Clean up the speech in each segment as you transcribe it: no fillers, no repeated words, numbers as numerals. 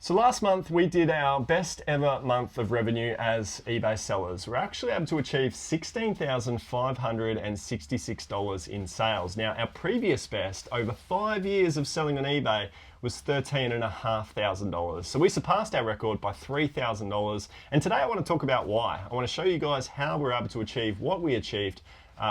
So last month we did our best ever month of revenue as eBay sellers. We're actually able to achieve $16,566 in sales. Now our previous best over 5 years of selling on eBay was $13,500. So we surpassed our record by $3,000. And today I want to talk about why. I want to show you guys how we're able to achieve what we achieved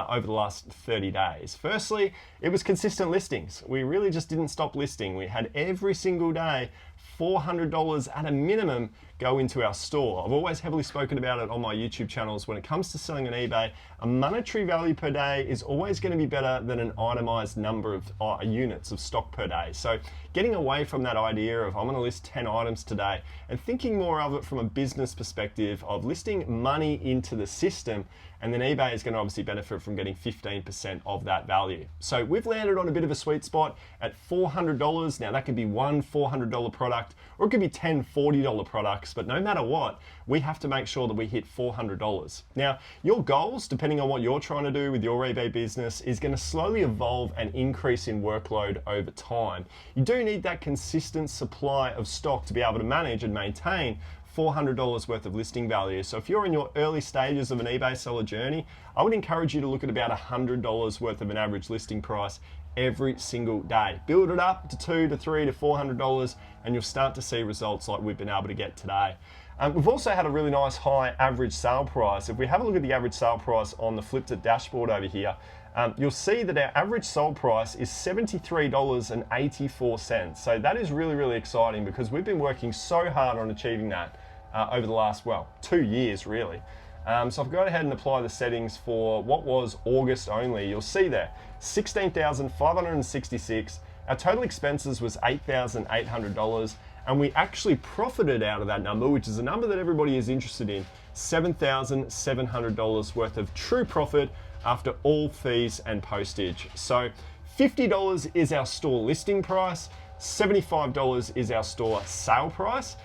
over the last 30 days. Firstly, it was consistent listings. We really just didn't stop listing. We had every single day $400 at a minimum go into our store. I've always heavily spoken about it on my YouTube channels. When it comes to selling on eBay, a monetary value per day is always going to be better than an itemized number of units of stock per day. So getting away from that idea of I'm going to list 10 items today and thinking more of it from a business perspective of listing money into the system, and then eBay is going to obviously benefit from getting 15% of that value. So we've landed on a bit of a sweet spot at $400. Now that could be one $400 product, or it could be 10 $40 products, but no matter what, we have to make sure that we hit $400. Now, your goals, depending on what you're trying to do with your eBay business, is going to slowly evolve and increase in workload over time. You do need that consistent supply of stock to be able to manage and maintain $400 worth of listing value. So if you're in your early stages of an eBay seller journey, I would encourage you to look at about $100 worth of an average listing price every single day. Build it up to $200 to $300 to $400 and you'll start to see results like we've been able to get today. We've also had a really nice high average sale price. If we have a look at the average sale price on the Flippedit dashboard over here, you'll see that our average sold price is $73.84. So that is really, really exciting because we've been working so hard on achieving that over the last, 2 years really. So I've gone ahead and apply the settings for what was August only. You'll see there, 16,566. Our total expenses was $8,800. And we actually profited out of that number, which is a number that everybody is interested in, $7,700 worth of true profit after all fees and postage. So $50 is our store listing price, $75 is our store sale price.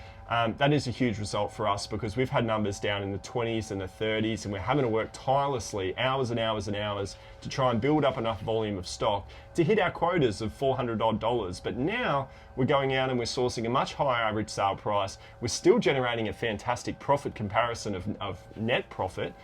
That is a huge result for us because we've had numbers down in the 20s and the 30s, and we're having to work tirelessly hours and hours and hours to try and build up enough volume of stock to hit our quotas of $400 odd. But now we're going out and we're sourcing a much higher average sale price. We're still generating a fantastic profit comparison of net profit.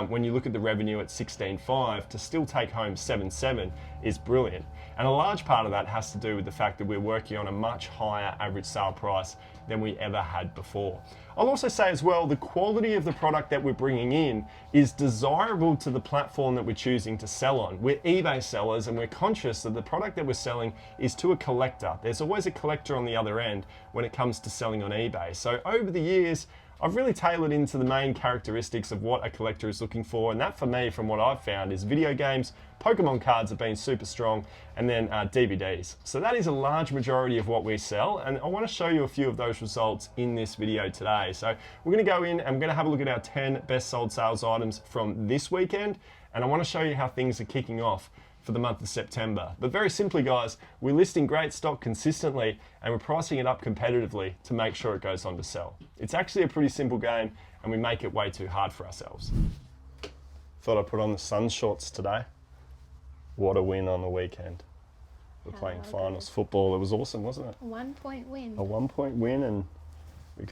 When you look at the revenue at 16.5, to still take home 7.7 is brilliant. And a large part of that has to do with the fact that we're working on a much higher average sale price than we ever had before. I'll also say as well, the quality of the product that we're bringing in is desirable to the platform that we're choosing to sell on. We're eBay sellers and we're conscious that the product that we're selling is to a collector. There's always a collector on the other end when it comes to selling on eBay. So over the years, I've really tailored into the main characteristics of what a collector is looking for, and that for me, from what I've found, is video games, Pokemon cards have been super strong, and then DVDs. So that is a large majority of what we sell, and I want to show you a few of those results in this video today. So we're going to go in and we're going to have a look at our 10 best sold sales items from this weekend, and I want to show you how things are kicking off for the month of September. But very simply, guys, we're listing great stock consistently and we're pricing it up competitively to make sure it goes on to sell. It's actually a pretty simple game and we make it way too hard for ourselves. Thought I'd put on the Suns shorts today. What a win on the weekend. We're playing finals football. It was awesome, wasn't it? 1 point win. A 1 point win, and we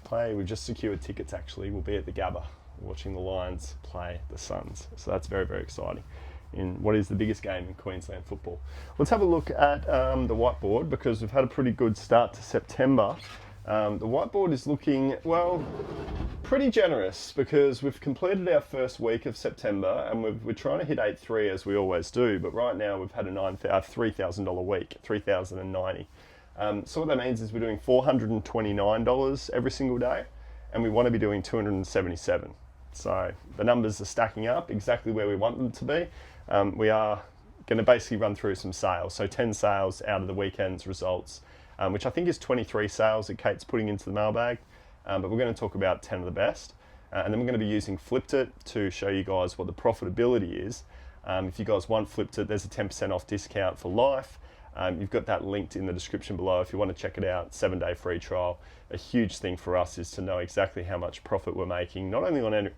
just secured tickets actually. We'll be at the Gabba watching the Lions play the Suns. So that's very, very exciting in what is the biggest game in Queensland football. Let's have a look at the whiteboard because we've had a pretty good start to September. The whiteboard is looking, well, pretty generous because we've completed our first week of September and we're trying to hit 8.3 as we always do, but right now we've had a $3,000 week, $3,090. So what that means is we're doing $429 every single day and we want to be doing $277. So the numbers are stacking up exactly where we want them to be. We are going to basically run through some sales. So 10 sales out of the weekend's results, which I think is 23 sales that Kate's putting into the mailbag. But we're going to talk about 10 of the best. And then we're going to be using Flippedit to show you guys what the profitability is. If you guys want Flippedit, there's a 10% off discount for life. You've got that linked in the description below if you want to check it out. 7-day free trial. A huge thing for us is to know exactly how much profit we're making, not only on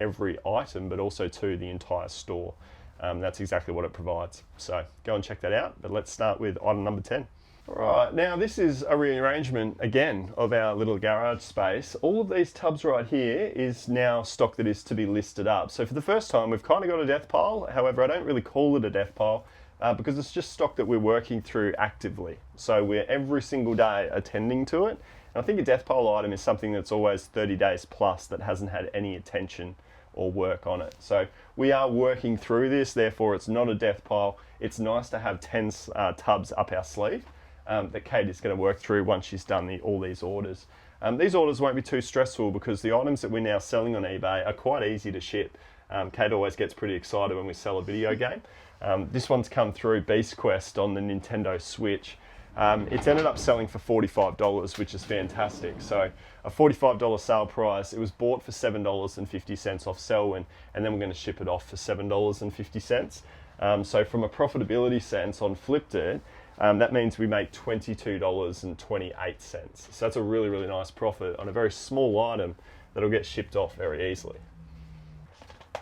every item, but also to the entire store. That's exactly what it provides. So go and check that out. But let's start with item number 10. Right, now this is a rearrangement again of our little garage space. All of these tubs right here is now stock that is to be listed up. So for the first time, we've kind of got a death pile. However, I don't really call it a death pile because it's just stock that we're working through actively. So we're every single day attending to it. And I think a death pile item is something that's always 30 days plus that hasn't had any attention or work on it. So we are working through this, therefore it's not a death pile. It's nice to have 10 tubs up our sleeve. That Kate is going to work through once she's done all these orders. These orders won't be too stressful because the items that we're now selling on eBay are quite easy to ship. Kate always gets pretty excited when we sell a video game. This one's come through, Beast Quest on the Nintendo Switch. It's ended up selling for $45, which is fantastic. So a $45 sale price. It was bought for $7.50 off Selwyn, and then we're going to ship it off for $7.50. So from a profitability sense on Flippedit, that means we make $22.28. So that's a really, really nice profit on a very small item that'll get shipped off very easily.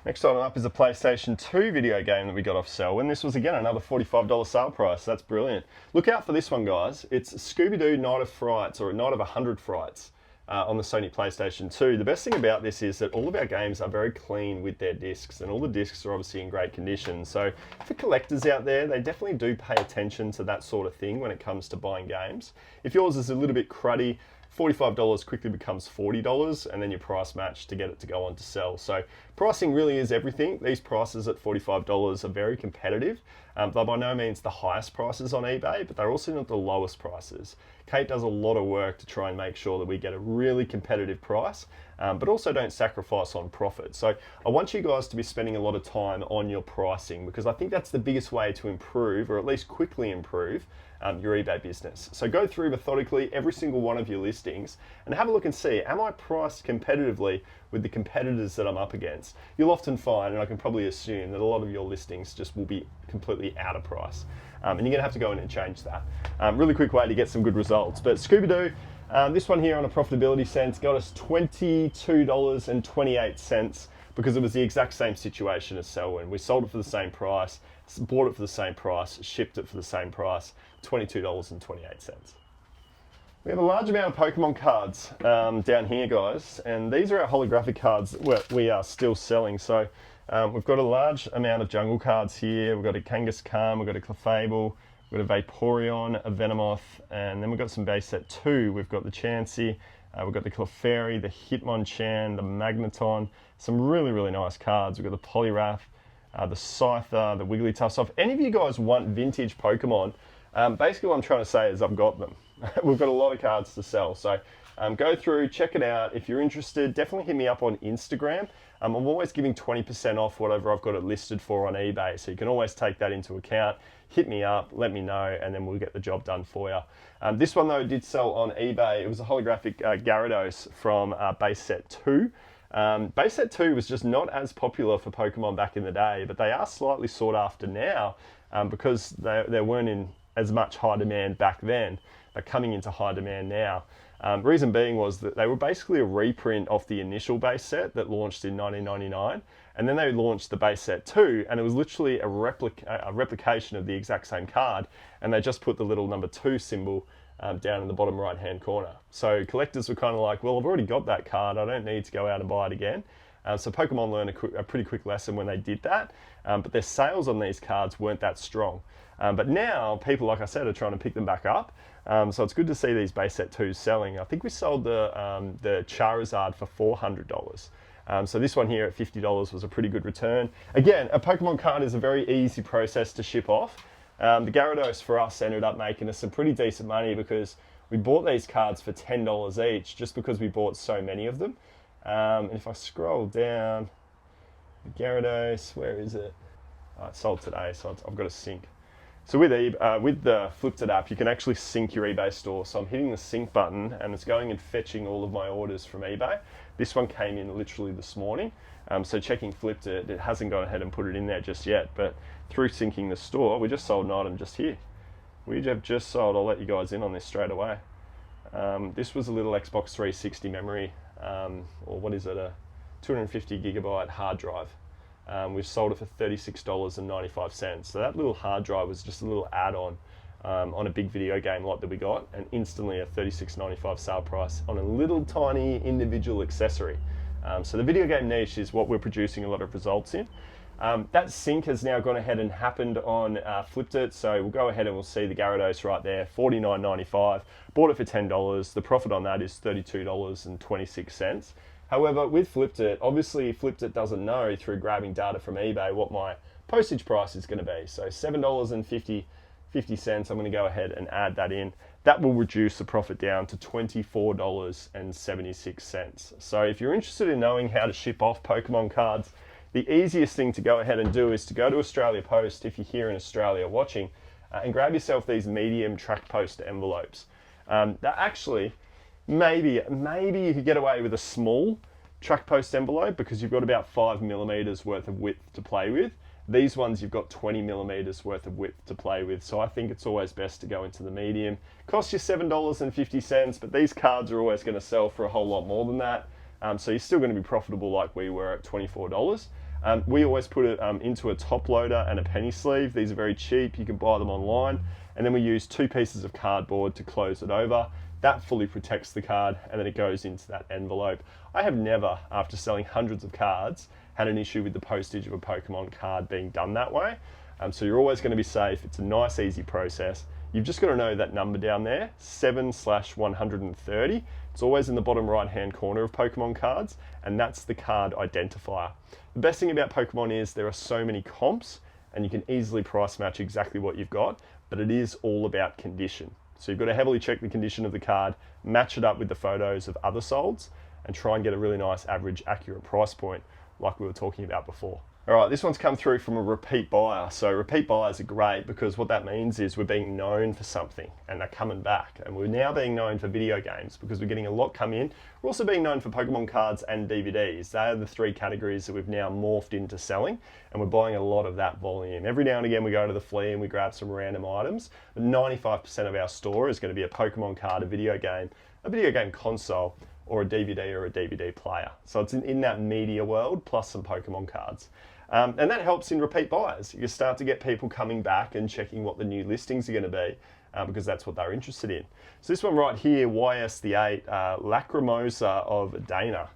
Next item up is a PlayStation 2 video game that we got off Selwyn. This was again another $45 sale price. That's brilliant. Look out for this one, guys. It's Scooby-Doo Night of Frights, or Night of 100 Frights. On the Sony PlayStation 2. The best thing about this is that all of our games are very clean with their discs, and all the discs are obviously in great condition. So for collectors out there, they definitely do pay attention to that sort of thing when it comes to buying games. If yours is a little bit cruddy, $45 quickly becomes $40, and then you price match to get it to go on to sell. So pricing really is everything. These prices at $45 are very competitive. They're by no means the highest prices on eBay, but they're also not the lowest prices. Kate does a lot of work to try and make sure that we get a really competitive price, but also don't sacrifice on profit. So I want you guys to be spending a lot of time on your pricing, because I think that's the biggest way to improve, or at least quickly improve, your eBay business. So go through methodically every single one of your listings and have a look and see, am I priced competitively with the competitors that I'm up against? You'll often find, and I can probably assume, that a lot of your listings just will be completely out of price. And you're gonna have to go in and change that. Really quick way to get some good results. But Scooby-Doo, this one here on a profitability sense got us $22.28 because it was the exact same situation as Selwyn. We sold it for the same price, bought it for the same price, shipped it for the same price, $22.28. We have a large amount of Pokemon cards down here, guys, and these are our holographic cards that we are still selling. So we've got a large amount of jungle cards here. We've got a Kangaskhan, we've got a Clefable, we've got a Vaporeon, a Venomoth, and then we've got some base set 2. We've got the Chansey, we've got the Clefairy, the Hitmonchan, the Magneton, some really, really nice cards. We've got the Poliwrath, the Scyther, the Wigglytuff. So if any of you guys want vintage Pokemon, basically what I'm trying to say is I've got them. We've got a lot of cards to sell. So go through, check it out. If you're interested, definitely hit me up on Instagram. I'm always giving 20% off whatever I've got it listed for on eBay. So you can always take that into account. Hit me up, let me know, and then we'll get the job done for you. This one though did sell on eBay. It was a holographic Gyarados from base set 2. Base set 2 was just not as popular for Pokemon back in the day, but they are slightly sought after now because they weren't in as much high demand back then. They're coming into high demand now. Reason being was that they were basically a reprint of the initial base set that launched in 1999, and then they launched the base set 2, and it was literally a replication of the exact same card, and they just put the little number 2 symbol down in the bottom right hand corner. So collectors were kind of like, well, I've already got that card, I don't need to go out and buy it again. So Pokemon learned a pretty quick lesson when they did that, but their sales on these cards weren't that strong. But now people, like I said, are trying to pick them back up. So it's good to see these base set 2s selling. I think we sold the Charizard for $400. So this one here at $50 was a pretty good return. Again, a Pokemon card is a very easy process to ship off. The Gyarados for us ended up making us some pretty decent money because we bought these cards for $10 each just because we bought so many of them. And if I scroll down, the Gyarados, where is it? Oh, it sold today, so I've got a sync. So with the Flippedit app, you can actually sync your eBay store. So I'm hitting the sync button and it's going and fetching all of my orders from eBay. This one came in literally this morning. So checking Flippedit, it hasn't gone ahead and put it in there just yet, but through syncing the store, we just sold an item just here. We have just sold, I'll let you guys in on this straight away. This was a little Xbox 360 memory, or what is it, a 250 gigabyte hard drive. We've sold it for $36.95. So that little hard drive was just a little add-on on a big video game lot that we got, and instantly a $36.95 sale price on a little tiny individual accessory. So the video game niche is what we're producing a lot of results in. That sync has now gone ahead and happened on Flippedit, so we'll go ahead and we'll see the Gyarados right there, $49.95. Bought it for $10. The profit on that is $32.26. However, with Flippedit, obviously Flippedit doesn't know through grabbing data from eBay what my postage price is going to be. So $7.50. I'm going to go ahead and add that in. That will reduce the profit down to $24.76. So if you're interested in knowing how to ship off Pokemon cards, the easiest thing to go ahead and do is to go to Australia Post if you're here in Australia watching, and grab yourself these medium track post envelopes. That actually, maybe you could get away with a small track post envelope because you've got about 5mm worth of width to play with. These ones you've got 20mm worth of width to play with, so I think it's always best to go into the medium. Costs you $7.50, but these cards are always going to sell for a whole lot more than that, so you're still going to be profitable like we were at $24. We always put it into a top loader and a penny sleeve. These are very cheap, you can buy them online, and then we use 2 pieces of cardboard to close it over. That fully protects the card, and then it goes into that envelope. I have never, after selling hundreds of cards, had an issue with the postage of a Pokemon card being done that way. So you're always going to be safe. It's a nice, easy process. You've just got to know that number down there, 7/130. It's always in the bottom right-hand corner of Pokemon cards, and that's the card identifier. The best thing about Pokemon is there are so many comps, and you can easily price match exactly what you've got, but it is all about condition. So you've got to heavily check the condition of the card, match it up with the photos of other solds, and try and get a really nice average accurate price point like we were talking about before. All right, this one's come through from a repeat buyer. So repeat buyers are great because what that means is we're being known for something and they're coming back. And we're now being known for video games because we're getting a lot come in. We're also being known for Pokemon cards and DVDs. They are the 3 categories that we've now morphed into selling, and we're buying a lot of that volume. Every now and again we go to the flea and we grab some random items, but 95% of our store is going to be a Pokemon card, a video game console, or a DVD or a DVD player. So it's in that media world plus some Pokemon cards. And that helps in repeat buyers. You start to get people coming back and checking what the new listings are going to be because that's what they're interested in. So this one right here, YS the 8, Lacrimosa of Dana.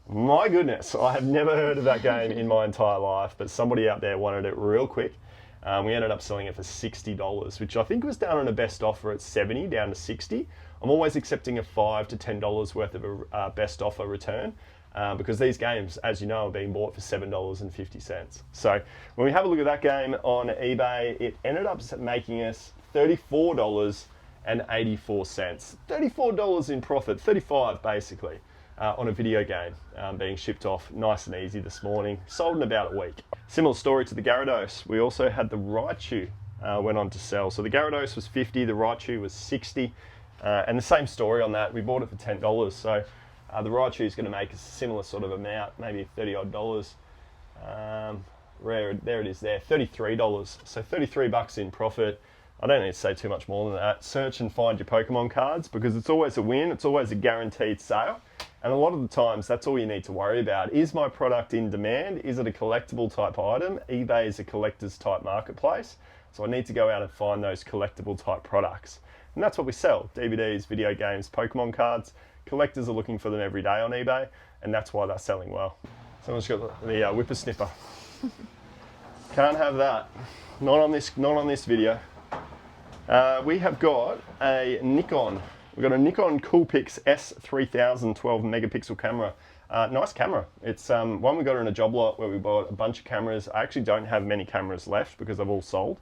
My goodness, I have never heard of that game in my entire life, but somebody out there wanted it real quick. We ended up selling it for $60, which I think was down on a best offer at $70, down to $60. I'm always accepting a $5 to $10 worth of a best offer return because these games, as you know, are being bought for $7.50. So when we have a look at that game on eBay, it ended up making us $34.84. $34 in profit, 35 basically, on a video game being shipped off nice and easy this morning. Sold in about a week. Similar story to the Gyarados. We also had the Raichu went on to sell. So the Gyarados was 50, the Raichu was 60. And the same story on that, we bought it for $10. So the Raichu is going to make a similar sort of amount, maybe $30 odd. There it is there, $33. So $33 in profit. I don't need to say too much more than that. Search and find your Pokemon cards because it's always a win. It's always a guaranteed sale. And a lot of the times, that's all you need to worry about. Is my product in demand? Is it a collectible type item? eBay is a collector's type marketplace. So I need to go out and find those collectible type products. And that's what we sell. DVDs, video games, Pokemon cards. Collectors are looking for them every day on eBay, and that's why they're selling well. Someone's got the whippersnipper. Can't have that. Not on this video. We have got a Nikon. We've got a Nikon Coolpix S3000 12 megapixel camera. Nice camera. It's one we got in a job lot where we bought a bunch of cameras. I actually don't have many cameras left because they've all sold.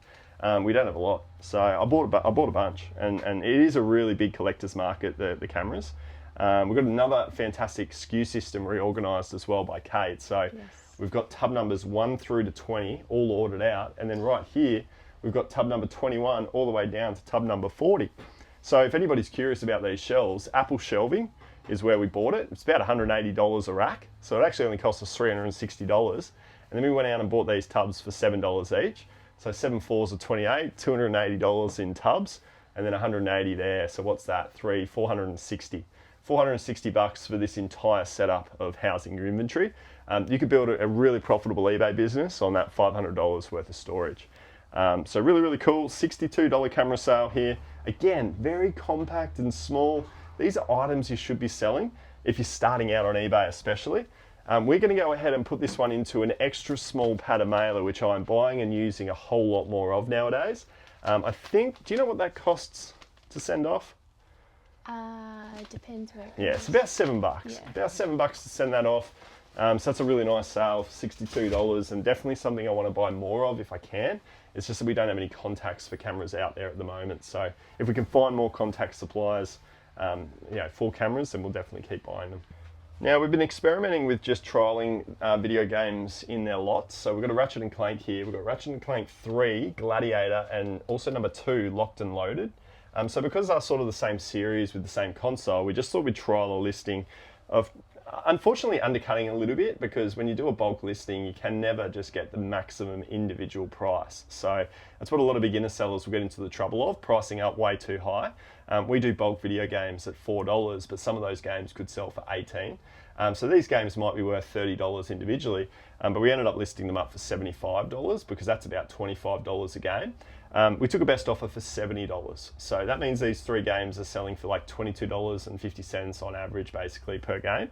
We don't have a lot, so I bought a bunch, and it is a really big collector's market, the cameras. We've got another fantastic SKU system reorganised as well by Kate. So yes. We've got tub numbers 1 through to 20 all ordered out, and then right here we've got tub number 21 all the way down to tub number 40. So if anybody's curious about these shelves, Apple Shelving is where we bought it. It's about $180 a rack, so it actually only cost us $360. And then we went out and bought these tubs for $7 each. So 7 fours are 28, $280 in tubs, and then 180 there. So what's that? 460. $460 for this entire setup of housing your inventory. You could build a really profitable eBay business on that $500 worth of storage. So really, really cool. $62 camera sale here. Again, very compact and small. These are items you should be selling if you're starting out on eBay especially. We're going to go ahead and put this one into an extra small pad of mailer, which I'm buying and using a whole lot more of nowadays. I think, do you know what that costs to send off? It depends where. Yeah, it's about $7. Yeah. About $7 to send that off. So that's a really nice sale, $62, and definitely something I want to buy more of if I can. It's just that we don't have any contacts for cameras out there at the moment. So if we can find more contact suppliers, for cameras, then we'll definitely keep buying them. Now we've been experimenting with just trialing video games in their lots. So we've got a Ratchet and Clank here. We've got Ratchet and Clank 3, Gladiator, and also number 2, Locked and Loaded. So because they're sort of the same series with the same console, we just thought we'd trial a listing of, unfortunately, undercutting a little bit, because when you do a bulk listing, you can never just get the maximum individual price. So that's what a lot of beginner sellers will get into the trouble of, pricing up way too high. We do bulk video games at $4, but some of those games could sell for $18. So these games might be worth $30 individually, but we ended up listing them up for $75 because that's about $25 a game. We took a best offer for $70. So that means these 3 games are selling for like $22.50 on average, basically, per game,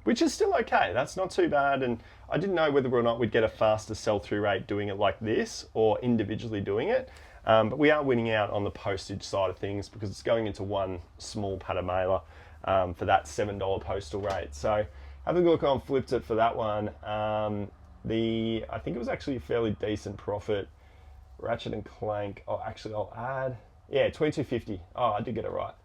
which is still okay. That's not too bad. And I didn't know whether or not we'd get a faster sell-through rate doing it like this or individually doing it. But we are winning out on the postage side of things because it's going into one small pad of mailer for that $7 postal rate. So having a look on Flippedit for that one, I think it was actually a fairly decent profit. Ratchet and Clank, I'll add, $22.50. Oh, I did get it right.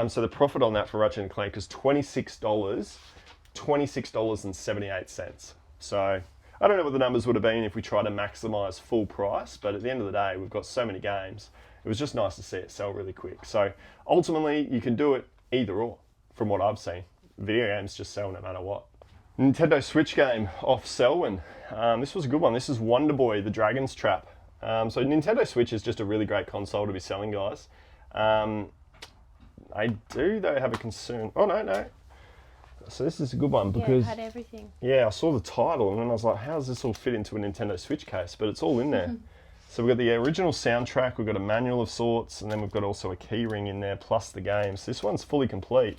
So the profit on that for Ratchet and Clank is $26.78. So I don't know what the numbers would have been if we tried to maximize full price, but at the end of the day, we've got so many games. It was just nice to see it sell really quick. So ultimately, you can do it either or, from what I've seen. Video games just sell no matter what. Nintendo Switch game off Selwyn. This was a good one. This is Wonder Boy, the Dragon's Trap. So Nintendo Switch is just a really great console to be selling, guys. I do, though, have a concern. Oh, no. So this is a good one because... Yeah, it had everything. Yeah, I saw the title and then I was like, how does this all fit into a Nintendo Switch case? But it's all in there. So we've got the original soundtrack, we've got a manual of sorts, and then we've got also a key ring in there, plus the games. This one's fully complete.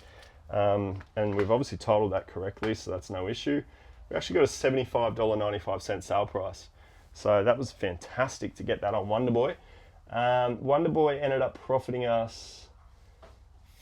And we've obviously titled that correctly, so that's no issue. We actually got a $75.95 sale price. So that was fantastic to get that on Wonder Boy. Wonder Boy ended up profiting us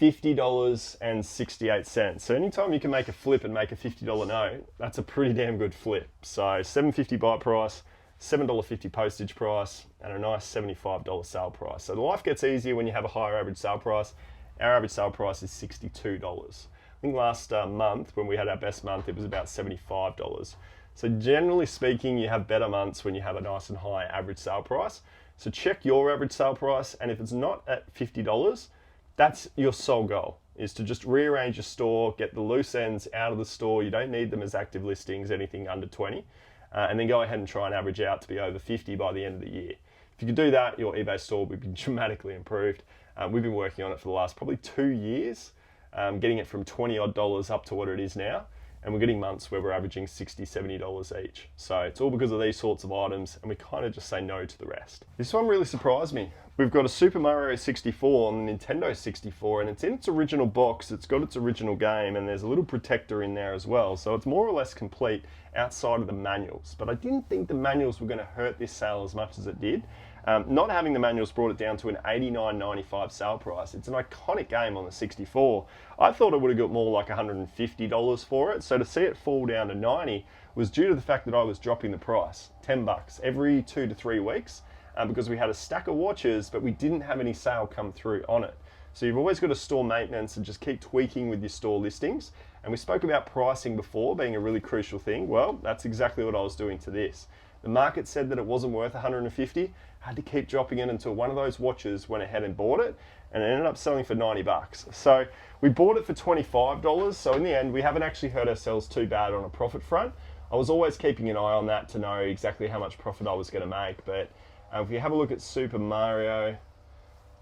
$50.68. So anytime you can make a flip and make a $50 note, that's a pretty damn good flip. So $7.50 buy price, $7.50 postage price, and a nice $75 sale price. So the life gets easier when you have a higher average sale price. Our average sale price is $62. I think last month, when we had our best month, it was about $75. So generally speaking, you have better months when you have a nice and high average sale price. So check your average sale price, and if it's not at $50, that's your sole goal, is to just rearrange your store, get the loose ends out of the store. You don't need them as active listings, anything under 20, and then go ahead and try and average out to be over 50 by the end of the year. If you can do that, your eBay store will be dramatically improved. We've been working on it for the last probably 2 years, getting it from $20 odd up to what it is now. And we're getting months where we're averaging $60, $70 each. So it's all because of these sorts of items, and we kind of just say no to the rest. This one really surprised me. We've got a Super Mario 64 on the Nintendo 64, and it's in its original box. It's got its original game, and there's a little protector in there as well. So it's more or less complete outside of the manuals. But I didn't think the manuals were going to hurt this sale as much as it did. Not having the manuals brought it down to an $89.95 sale price. It's an iconic game on the 64. I thought it would have got more like $150 for it. So to see it fall down to 90 was due to the fact that I was dropping the price, $10 every 2 to 3 weeks, because we had a stack of watches, but we didn't have any sale come through on it. So you've always got to store maintenance and just keep tweaking with your store listings. And we spoke about pricing before being a really crucial thing. Well, that's exactly what I was doing to this. The market said that it wasn't worth $150. I had to keep dropping it until one of those watches went ahead and bought it, and it ended up selling for $90. So we bought it for $25. So in the end, we haven't actually hurt ourselves too bad on a profit front. I was always keeping an eye on that to know exactly how much profit I was going to make. But if you have a look at Super Mario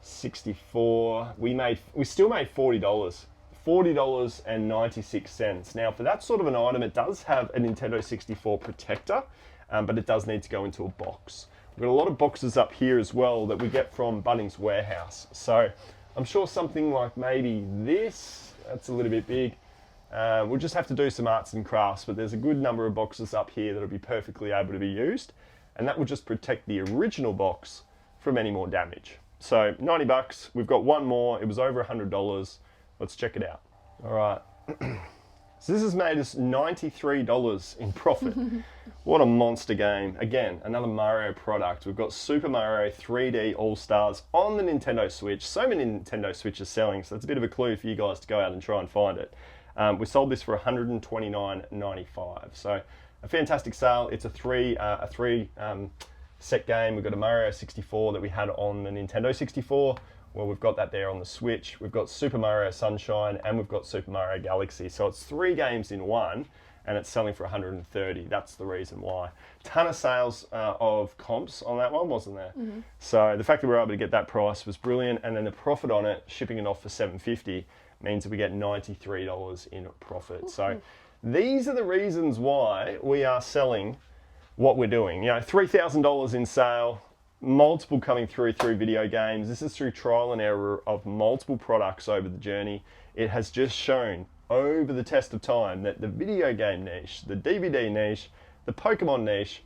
64, we still made $40. $40.96. Now for that sort of an item, it does have a Nintendo 64 protector, but it does need to go into a box. We've got a lot of boxes up here as well that we get from Bunnings Warehouse. So I'm sure something like maybe this, that's a little bit big. We'll just have to do some arts and crafts, but there's a good number of boxes up here that'll be perfectly able to be used. And that will just protect the original box from any more damage. So 90 bucks, we've got one more. It was over $100. Let's check it out. All right. So this has made us $93 in profit. What a monster game. Again, another Mario product. We've got Super Mario 3D All-Stars on the Nintendo Switch. So many Nintendo Switches selling, so that's a bit of a clue for you guys to go out and try and find it. We sold this for $129.95. So a fantastic sale. It's a three set game. We've got a Mario 64 that we had on the Nintendo 64. Well, we've got that there on the Switch. We've got Super Mario Sunshine and we've got Super Mario Galaxy. So it's 3 games in one and it's selling for $130. That's the reason why. Ton of sales of comps on that one, wasn't there? Mm-hmm. So the fact that we were able to get that price was brilliant, and then the profit on it, shipping it off for $7.50, means that we get $93 in profit. Mm-hmm. So these are the reasons why we are selling what we're doing. You know, $3,000 in sale, multiple coming through video games. This is through trial and error of multiple products over the journey. It has just shown over the test of time that the video game niche, the DVD niche, the Pokemon niche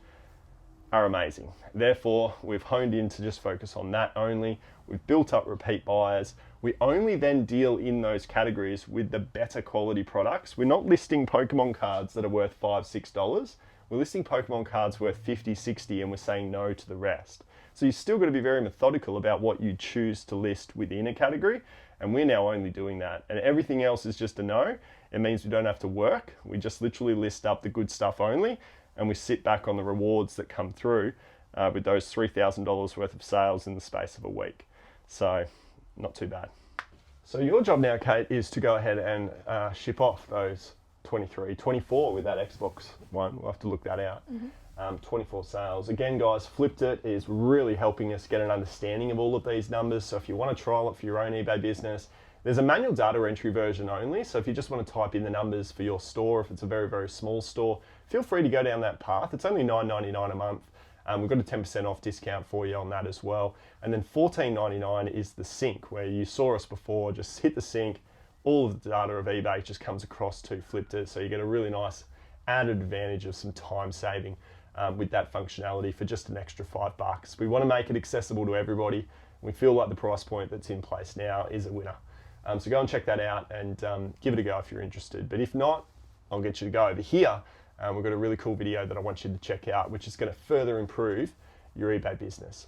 are amazing. Therefore, we've honed in to just focus on that only. We've built up repeat buyers. We only then deal in those categories with the better quality products. We're not listing Pokemon cards that are worth $5, $6. We're listing Pokemon cards worth $50, $60, and we're saying no to the rest. So you've still got to be very methodical about what you choose to list within a category, and we're now only doing that. And everything else is just a no. It means we don't have to work. We just literally list up the good stuff only, and we sit back on the rewards that come through with those $3,000 worth of sales in the space of a week. So not too bad. So your job now, Kate, is to go ahead and ship off those 24 with that Xbox one. We'll have to look that out. Mm-hmm. 24 sales. Again, guys, Flippedit is really helping us get an understanding of all of these numbers. So if you want to trial it for your own eBay business, there's a manual data entry version only. So if you just want to type in the numbers for your store, if it's a very, very small store, feel free to go down that path. It's only $9.99 a month. We've got a 10% off discount for you on that as well. And then $14.99 is the sync, where you saw us before. Just hit the sync. All of the data of eBay just comes across to Flippedit. So you get a really nice added advantage of some time saving with that functionality for just an extra $5. We want to make it accessible to everybody. We feel like the price point that's in place now is a winner. So go and check that out and give it a go if you're interested. But if not, I'll get you to go over here. We've got a really cool video that I want you to check out, which is going to further improve your eBay business.